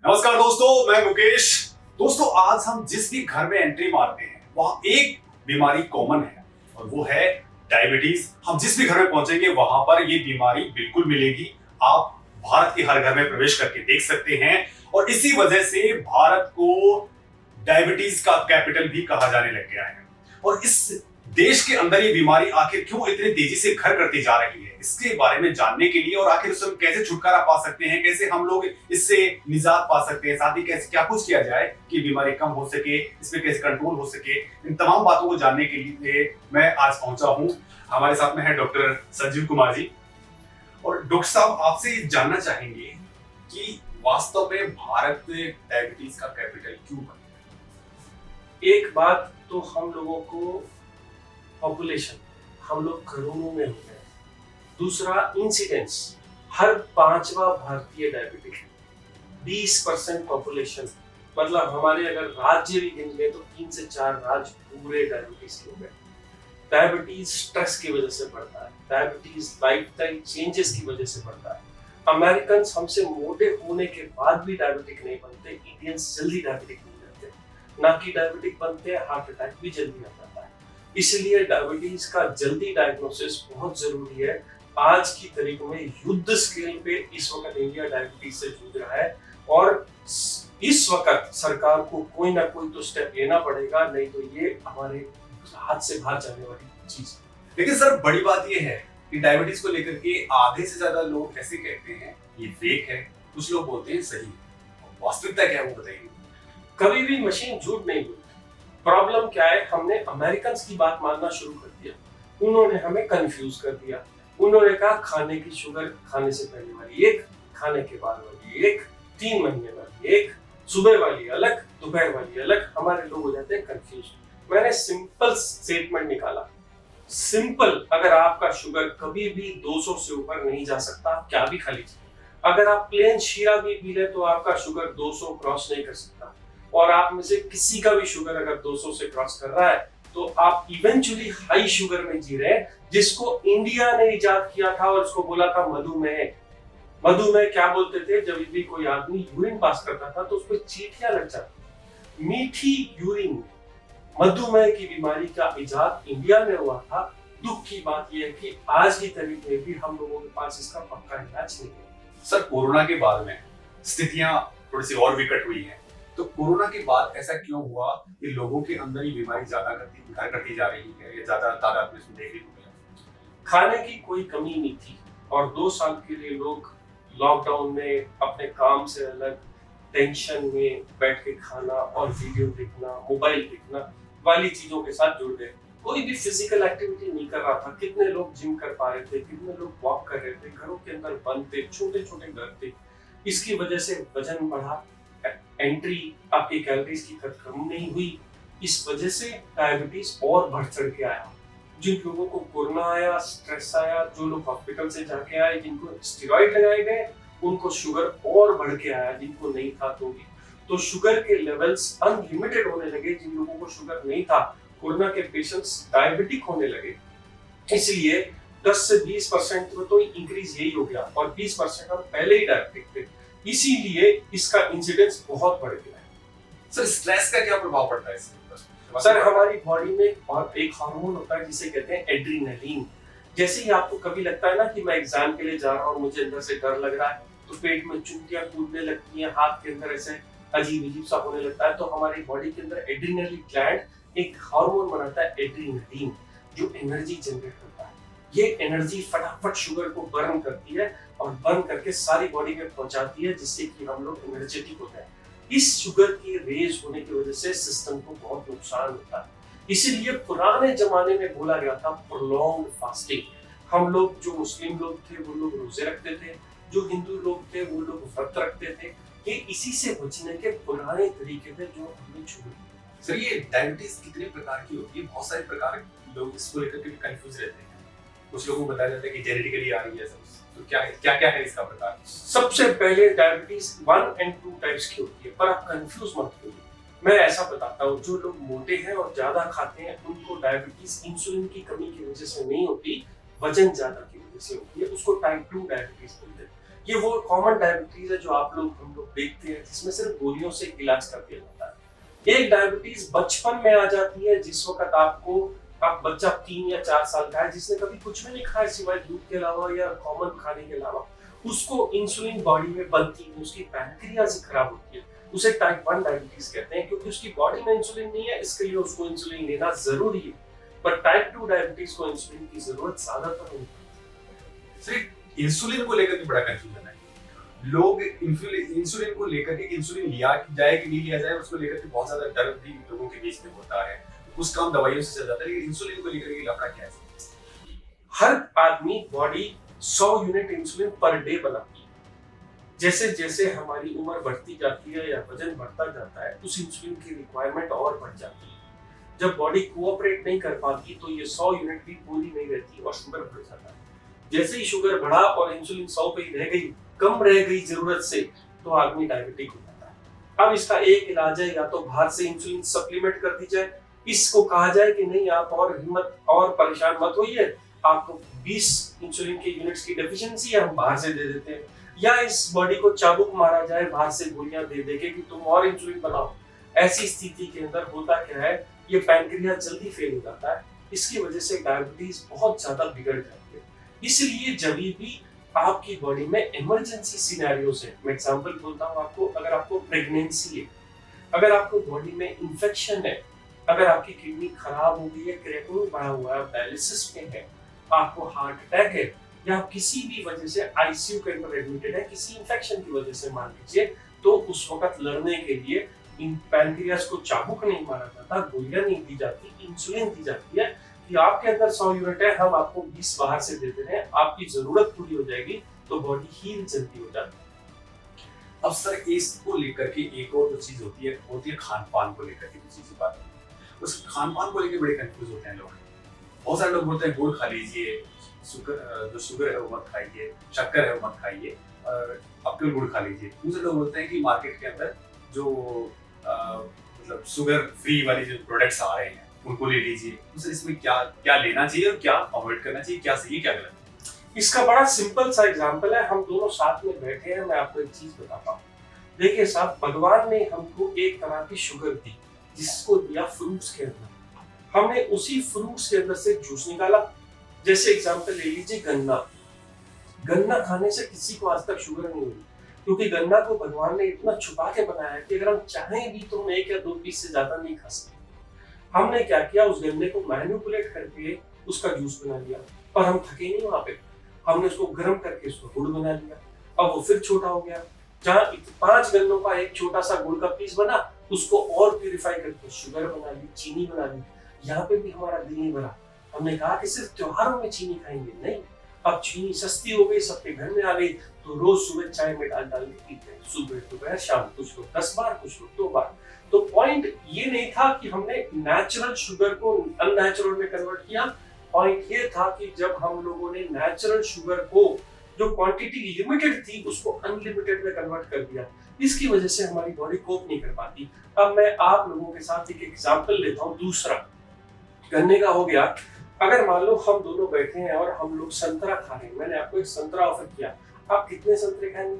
नमस्कार दोस्तों, मैं मुकेश। दोस्तों, आज हम जिस भी घर में एंट्री मारते हैं वहां एक बीमारी कॉमन है और वो है डायबिटीज। हम जिस भी घर में पहुंचेंगे वहां पर ये बीमारी बिल्कुल मिलेगी। आप भारत के हर घर में प्रवेश करके देख सकते हैं और इसी वजह से भारत को डायबिटीज का कैपिटल भी कहा जाने लग गया है। और इस देश के अंदर ये बीमारी आखिर क्यों इतनी तेजी से घर करती जा रही है, इसके बारे में जानने के लिए और आखिर उससे हम कैसे छुटकारा पा सकते हैं, कैसे हम लोग इससे निजात पा सकते हैं, साथ ही कैसे क्या कुछ किया जाए कि बीमारी कम हो सके, इसमें कैसे कंट्रोल हो सके, इन तमाम बातों को जानने के लिए मैं आज पहुंचा हूं। हमारे साथ में है डॉक्टर संजीव कुमार जी। और डॉक्टर साहब, आपसे ये जानना चाहेंगे कि वास्तव में भारत डायबिटीज का कैपिटल क्यों बना? एक बात तो हम लोगों को पॉपुलेशन, हम लोग करोड़ों में हो गए। दूसरा इंसिडेंस, हर पांचवा भारतीय डायबिटिक है। 20% पॉपुलेशन, मतलब हमारे अगर राज्य भी गिन ले तो 3 से 4 राज्य पूरे डायबिटीज के हो गए। डायबिटीज स्ट्रेस की वजह से बढ़ता है, डायबिटीज लाइफस्टाइल चेंजेस की वजह से बढ़ता है। अमेरिकन हमसे मोटे होने के बाद भी डायबिटिक नहीं बनते, इंडियंस जल्दी डायबिटिक नहीं बनते, ना कि डायबिटिक बनते हैं, हार्ट अटैक भी जल्दी आ जाता है। इसलिए डायबिटीज का जल्दी डायग्नोसिस बहुत जरूरी है। आज की तारीख में युद्ध स्केल पे इस वक्त इंडिया डायबिटीज से जूझ रहा है और इस वक्त सरकार को कोई ना कोई तो स्टेप लेना पड़ेगा, नहीं तो ये हमारे हाथ से बाहर जाने वाली चीज। लेकिन सर, बड़ी बात ये है कि डायबिटीज को लेकर के आधे से ज्यादा लोग ऐसे कहते हैं ये फेक है, कुछ लोग बोलते हैं सही है। वास्तविकता क्या है वो बताइए। कभी भी मशीन झूठ नहीं बोलती। प्रॉब्लम क्या है, हमने अमेरिकन की बात मानना शुरू कर दिया, उन्होंने हमें कंफ्यूज कर दिया। उन्होंने कहा खाने की शुगर खाने से पहले वाली एक, खाने के बाद वाली एक, 3 महीने वाली एक, सुबह वाली अलग, दोपहर वाली अलग। हमारे लोग हो जाते हैं कंफ्यूज। मैंने सिंपल स्टेटमेंट निकाला, सिंपल, अगर आपका शुगर कभी भी 200 से ऊपर नहीं जा सकता, आप क्या भी खा लीजिए। अगर आप प्लेन शीरा भी पी ले तो आपका शुगर 200 क्रॉस नहीं कर सकता। और आप में से किसी का भी शुगर अगर 200 से क्रॉस कर रहा है तो आप इवेंचुअली हाई शुगर में जी रहे हैं, जिसको इंडिया ने इजाद किया था और उसको बोला था मधुमेह। मधुमेह क्या बोलते थे, जब भी कोई आदमी यूरिन पास करता था तो उस पर चींटियां लग जाती। मीठी यूरिन, मधुमेह की बीमारी का इजाद इंडिया में हुआ था। दुख की बात यह है कि आज की तारीख में भी हम लोगों के पास इसका पक्का इलाज नहीं है। सर, कोरोना के बाद में स्थितियां थोड़ी सी और विकट हुई हैं, तो कोरोना के बाद ऐसा क्यों हुआ कि लोगों के अंदर ये बीमारी ज्यादा घर करती जा रही है, या ज्यादा तादाद में इसमें देखने को मिला? खाने की कोई कमी नहीं थी और 2 साल के लिए लोग लॉकडाउन में अपने काम से अलग टेंशन में बैठ के खाना और वीडियो देखना, मोबाइल देखना वाली चीजों के साथ जुड़ गए। कोई भी फिजिकल एक्टिविटी नहीं कर रहा था। कितने लोग जिम कर पा रहे थे, कितने लोग वॉक कर रहे थे, घरों के अंदर बंद थे, छोटे छोटे घर थे। इसकी वजह से वजन बढ़ा, एंट्री आपकी कैलोरीज की कम नहीं हुई। इस वजह से डायबिटीज और बढ़ चढ़ के आया। जिन लोगों को कोरोना आया, स्ट्रेस आया, जो लोग हॉस्पिटल से जाके आए, जिनको स्टेरॉइड लगाए गए, उनको शुगर और बढ़ के आया, जिनको नहीं था तो भी। तो शुगर के लेवल्स अनलिमिटेड होने लगे। जिन लोगों को शुगर नहीं था, कोरोना के पेशेंट्स डायबिटिक होने लगे। इसलिए 10 से 20% तो इंक्रीज यही हो गया और 20% हम पहले ही डायबिटिक थे, इसीलिए इसका इंसिडेंस बहुत बढ़ गया है। सर, स्ट्रेस का क्या प्रभाव पड़ता है इसके ऊपर? सर, हमारी बॉडी में और एक हार्मोन होता है जिसे कहते हैं एड्रीनलिन। जैसे ही आपको कभी लगता है ना कि मैं एग्जाम के लिए जा रहा हूँ, मुझे अंदर से डर लग रहा है, तो पेट में चुंटियां कूदने लगती हैं, हाथ के अंदर ऐसे अजीब अजीब सा होने लगता है, तो हमारी बॉडी के अंदर एड्रीनलिन ग्लैंड एक हार्मोन बनाता है एड्रीनलिन, जो एनर्जी जनरेट करता है। ये एनर्जी फटाफट शुगर को बर्न करती है और बर्न करके सारी बॉडी में पहुंचाती है, जिससे कि हम लोग एनर्जेटिक होते हैं। इस शुगर की रेज होने की वजह से सिस्टम को बहुत नुकसान होता है। इसीलिए पुराने जमाने में बोला गया था प्रोलॉन्ग फास्टिंग। हम लोग, जो मुस्लिम लोग थे वो लोग रोजे रखते थे, जो हिंदू लोग थे वो लोग व्रत रखते थे। ये इसी से बचने के पुराने तरीके थे जो हमने छोड़ दिए। सर, ये डायबिटीज कितने प्रकार की होती है? बहुत सारे प्रकार लोग इसको लेकर के कंफ्यूज रहते हैं। कुछ लोगों को बताया जाता है कि जेनेटिकली आ रही है सब, तो क्या है इसका प्रकार? सबसे पहले डायबिटीज 1 और 2 टाइप्स की होती है, पर आप कंफ्यूज मत होइए। मैं ऐसा बताता हूँ, जो लोग मोटे हैं और ज्यादा खाते हैं उनको डायबिटीज इंसुलिन की कमी की वजह से नहीं होती, वजन ज्यादा की वजह से होती है। उसको टाइप 2 डायबिटीज बोलते हैं। ये वो कॉमन डायबिटीज है जो हम लोग देखते हैं, जिसमें सिर्फ गोलियों से इलाज कर दिया जाता है। एक डायबिटीज बचपन में आ जाती है, जिस वक्त आप बच्चा 3 या 4 साल का है, जिसने कभी कुछ भी नहीं खाया सिवाय दूध के अलावा या कॉमन खाने के अलावा, उसको इंसुलिन बॉडी में बनती है, उसकी पैनक्रियाज खराब होती है, उसे टाइप 1 डायबिटीज कहते हैं, क्योंकि उसकी बॉडी में इंसुलिन नहीं है, इसके लिए उसको इंसुलिन लेना जरूरी है। पर टाइप 2 डायबिटीज को इंसुलिन की जरूरत ज्यादातर नहीं है। सिर्फ इंसुलिन को लेकर भी बड़ा कंफ्यूजन है। लोग इंसुलिन को लेकर के, इंसुलिन लिया जाए कि नहीं लिया जाए, उसको लेकर के बहुत ज्यादा डर भी लोगों के बीच में होता है। कुछ काम दवाइयों से चल जाता है, लेकिन इंसुलिन को लेकर के लफड़ा क्या है? हर आदमी body 100 unit insulin per day बनाती है। जैसे जैसे हमारी उम्र बढ़ती जाती है या वजन बढ़ता जाता है, उस इंसुलिन की रिक्वायरमेंट और बढ़ जाती है। जब बॉडी कोऑपरेट नहीं कर पाती तो ये 100 यूनिट भी पूरी नहीं रहती और शुगर बढ़ जाता है। जैसे ही शुगर बढ़ा और इंसुलिन 100 पे ही रह गई, कम रह गई जरूरत से, तो आदमी डायबिटिक हो जाता है। अब इसका एक इलाज है, या तो बाहर से इंसुलिन सप्लीमेंट कर दी जाए, इसको कहा जाए कि नहीं आप और हिम्मत और परेशान मत होइए, आपको 20 इंसुलिन के यूनिट्स की डेफिशिएंसी है, हम बाहर से दे देते हैं। या इस बॉडी को चाबुक मारा जाए बाहर से गोलियां दे दे के कि तुम और इंसुलिन बनाओ। ऐसी स्थिति के अंदर होता क्या है, ये पैनक्रियाज जल्दी फेल हो जाता है, इसकी वजह से डायबिटीज बहुत ज्यादा बिगड़ जाती है। इसलिए जब भी आपकी बॉडी में इमरजेंसी सिनेरियोज है, मैं एग्जांपल बोलता हूँ आपको, अगर आपको प्रेगनेंसी है, अगर आपको बॉडी में इंफेक्शन है, अगर आपकी किडनी खराब हो गई है, क्रेटिनिन बढ़ा हुआ है, डायलिसिस में है, आपको हार्ट अटैक है, या आप किसी भी वजह से आईसीयू के अंदर एडमिटेड है किसी इंफेक्शन की वजह से मान लीजिए, तो उस वक्त लड़ने के लिए इन पैनक्रियाज को चाबुक नहीं मारा जाता, गोलियां नहीं दी जाती, इंसुलिन दी जाती है कि आपके अंदर 100 यूनिट है, हम आपको 20 बाहर से देते हैं, आपकी जरूरत पूरी हो जाएगी, तो बॉडी हील जल्दी हो जाती है। अब सर इसको लेकर के एक और जो चीज होती है खान पान को लेकर के दूसरी बात है। उस खान पान को लेकर बड़े कंफ्यूज होते हैं लोग। बहुत सारे लोग बोलते हैं गुड़ खा लीजिए, जो शुगर है वो मत खाइए, शक्कर है वो मत खाइए, और अपने गुड़ खा लीजिए। दूसरे लोग बोलते हैं कि मार्केट के अंदर जो मतलब शुगर फ्री वाली जो प्रोडक्ट्स आ रहे हैं उनको ले लीजिए। तो इसमें क्या लेना चाहिए और क्या अवॉइड करना चाहिए, क्या सही क्या गलत? इसका बड़ा सिंपल सा एग्जांपल है, हम दोनों साथ में बैठे हैं, मैं आपको एक चीज बताता हूँ। देखिए साहब, भगवान ने हमको एक तरह की शुगर दी, जिसको दिया फ्रूट्स के अंदर। हमने उसी फ्रूट्स के अंदर से जूस निकाला। जैसे एग्जांपल ले लीजिए गन्ना खाने से किसी को आज तक शुगर नहीं हुई, क्योंकि गन्ना को भगवान ने इतना छुपा के बनाया है कि अगर हम चाहें भी तो हम 1 या 2 पीस से ज्यादा नहीं खा सकते। हमने क्या किया, उस गन्ने को मैनिपुलेट करके उसका जूस बना लिया, पर हम थके नहीं वहां पे। हमने उसको गर्म करके उसका गुड़ बना लिया, अब वो फिर छोटा हो गया। जहाँ 5 गन्नों का एक छोटा सा गुड़ का पीस बना, उसको और प्यूरिफाई करके शुगर बना ली, चीनी बना ली। यहाँ पे भी हमारा दिल नहीं भरा। हमने कहा कि सिर्फ त्योहारों में चीनी खाएंगे, नहीं, अब चीनी सस्ती हो गई, सबके घर में आ गई, तो रोज सुबह चाय में डाल के पीते हैं, सुबह दोपहर शाम, कुछ लोग 10 बार, कुछ लोग 2 बार। तो पॉइंट ये नहीं था कि हमने नेचुरल शुगर को अननेचुरल में कन्वर्ट किया। पॉइंट ये था कि जब हम लोगों ने नेचुरल शुगर को, जो क्वांटिटी लिमिटेड थी, उसको अनलिमिटेड में कन्वर्ट कर दिया, इसकी वजह से हमारी बॉडी कोप नहीं कर पाती। अब मैं आप लोगों के साथ एक एग्जांपल लेता हूँ। दूसरा गन्ने का हो गया। अगर मान लो हम दोनों बैठे हैं और हम लोग संतरा खा रहे हैं, मैंने आपको एक संतरा ऑफर किया, आप कितने संतरे खाएंगे?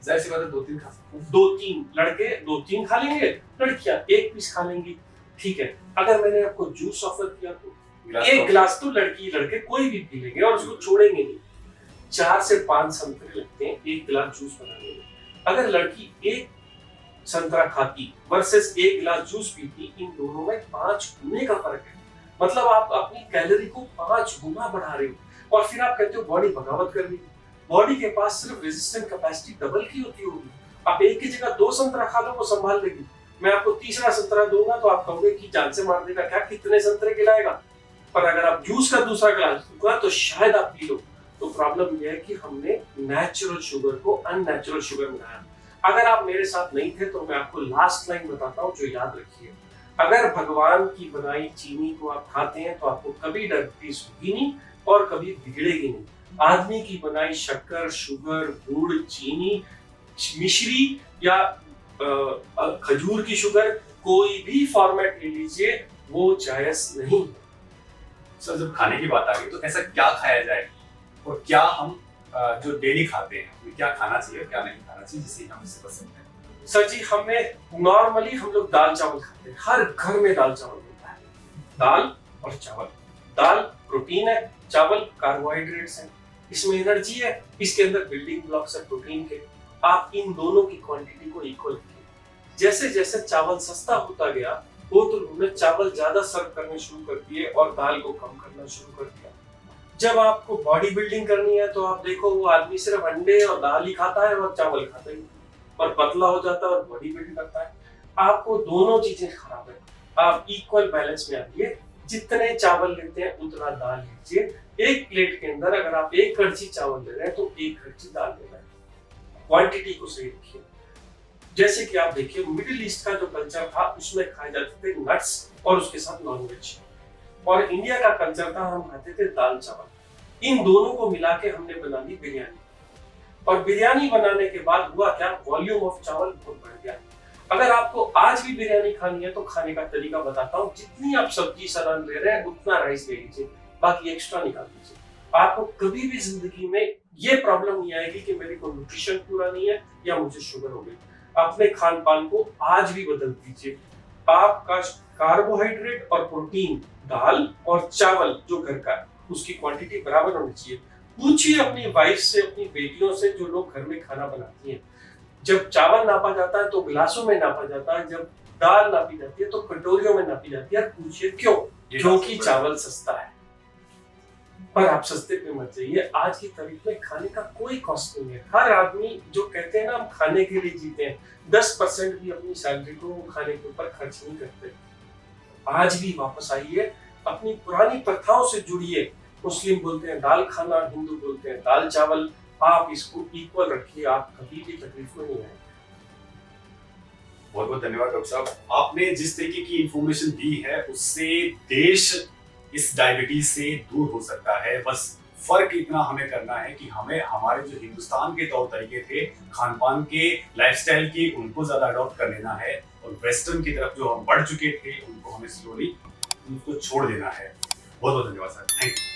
जाहिर सी बात है 2-3 खा सकते हैं। 2-3 लड़के 2-3 खा लेंगे, लड़कियां 1 पीस खा लेंगी, ठीक है। अगर मैंने आपको जूस ऑफर किया तो 1 गिलास तो लड़की लड़के कोई भी पी लेंगे और उसको छोड़ेंगे नहीं। 4 से 5 संतरे लगते हैं 1 गिलास जूस बनाने में। अगर लड़की 1 संतरा खाती वर्सेस 1 गिलास जूस पीती, इन दोनों में 5 गुने का फर्क है। मतलब आप अपनी कैलोरी को 5 गुना बढ़ा रहे हो, और फिर आप कहते हो बॉडी बगावत कर रही है। बॉडी के पास सिर्फ रेजिस्टेंट कैपेसिटी डबल की होती होगी। आप एक की जगह 2 संतरा खा लो, वो संभाल लेगी। मैं आपको तीसरा संतरा दूंगा तो आप कहोगे कि जान से मार देगा, क्या कितने संतरे खिलाएगा। पर अगर आप जूस का दूसरा गिलास दूंगा तो शायद आप पी लो। तो प्रॉब्लम यह है कि हमने नेचुरल शुगर को अननेचुरल शुगर बनाया। अगर आप मेरे साथ नहीं थे तो मैं आपको लास्ट लाइन बताता हूँ, जो याद रखिए। अगर भगवान की बनाई चीनी को आप खाते हैं तो आपको कभी डायबिटीज होगी नहीं और कभी बिगड़ेगी नहीं। आदमी की बनाई शक्कर, शुगर, गुड़, चीनी, मिश्री या खजूर की शुगर, कोई भी फॉर्मेट ले लीजिए, वो जायज नहीं। सर जब खाने की बात आ गई तो ऐसा क्या खाया जाए और क्या हम जो डेली खाते हैं हमें क्या खाना चाहिए क्या नहीं खाना चाहिए जिससे हम इससे बच सकते हैं? सर जी, हमें नॉर्मली हम लोग दाल चावल खाते हैं, हर घर में दाल चावल मिलता है। दाल और चावल, दाल प्रोटीन है, चावल कार्बोहाइड्रेट्स है, इसमें एनर्जी है, इसके अंदर बिल्डिंग ब्लॉक्स है प्रोटीन के। आप इन दोनों की क्वांटिटी को इक्वल रखिए। जैसे जैसे चावल सस्ता होता गया वो तो उन्होंने चावल ज्यादा सर्व करने शुरू कर दिए और दाल को कम करना शुरू कर दिया। जब आपको बॉडी बिल्डिंग करनी है तो आप देखो वो आदमी सिर्फ अंडे और दाल ही खाता है और चावल खाता ही और पतला हो जाता है और बॉडी बिल्ड करता है। आपको दोनों चीजें खराब है, आप इक्वल बैलेंस में आइए। जितने चावल लेते हैं उतना दाल लीजिए। एक प्लेट के अंदर अगर आप एक कड़छी चावल ले रहे हैं तो एक कड़छी दाल लेना है। क्वांटिटी को सही रखिए। जैसे कि आप देखिए मिडिल ईस्ट का जो कल्चर था उसमें खाए जाते थे नट्स और उसके साथ नॉनवेज, और इंडिया का कल्चर था हम खाते थे दाल चावल। इन दोनों को मिला के हमने बना ली बिरयानी, और बिरयानी बनाने के बाद हुआ क्या, वॉल्यूम ऑफ चावल बहुत बढ़ गया। अगर आपको आज भी बिरयानी खानी है तो खाने का तरीका बताता हूँ। जितनी आप सब्जी सलाद ले रहे हैं उतना राइस ले लीजिए, बाकी एक्स्ट्रा निकाल दीजिए। आपको कभी भी जिंदगी में ये प्रॉब्लम नहीं आएगी कि मेरे को न्यूट्रिशन पूरा नहीं है या मुझे शुगर हो गई। अपने खान पान को आज भी बदल दीजिए। आपका कार्बोहाइड्रेट और प्रोटीन, दाल और चावल जो घर का है उसकी क्वांटिटी बराबर होनी चाहिए। पूछिए अपनी वाइफ से, अपनी बेटियों से जो लोग घर में खाना बनाती हैं, जब चावल नापा जाता है तो गिलासों में नापा जाता है, जब दाल नापी जाती है तो कटोरियों में नापी जाती है। पूछिए क्यों? क्योंकि चावल सस्ता है। पर आप सस्ते पे मत जाइए। आज की तारीख में खाने का कोई कॉस्ट नहीं है। हर आदमी जो कहते हैं ना हम खाने के लिए जीते हैं, 10% भी अपनी सैलरी को खाने के ऊपर खर्च नहीं करते। आज भी वापस आइए, अपनी पुरानी प्रथाओं से जुड़िए। मुस्लिम बोलते हैं दाल खाना, हिंदू बोलते हैं दाल चावल। आप इसको इक्वल रखिए, आप कभी भी तकलीफ में नहीं आएंगे। बहुत बहुत धन्यवाद डॉक्टर साहब। आपने जिस तरीके की इंफॉर्मेशन दी है उससे देश इस डायबिटीज से दूर हो सकता है। बस फर्क इतना हमें करना है कि हमें हमारे जो हिंदुस्तान के तौर तरीके थे खान पान के, लाइफस्टाइल के, उनको ज्यादा अडॉप्ट कर लेना है, और वेस्टर्न की तरफ जो हम बढ़ चुके थे उनको हमें स्लोली उनको छोड़ देना है। बहुत बहुत धन्यवाद सर, थैंक यू।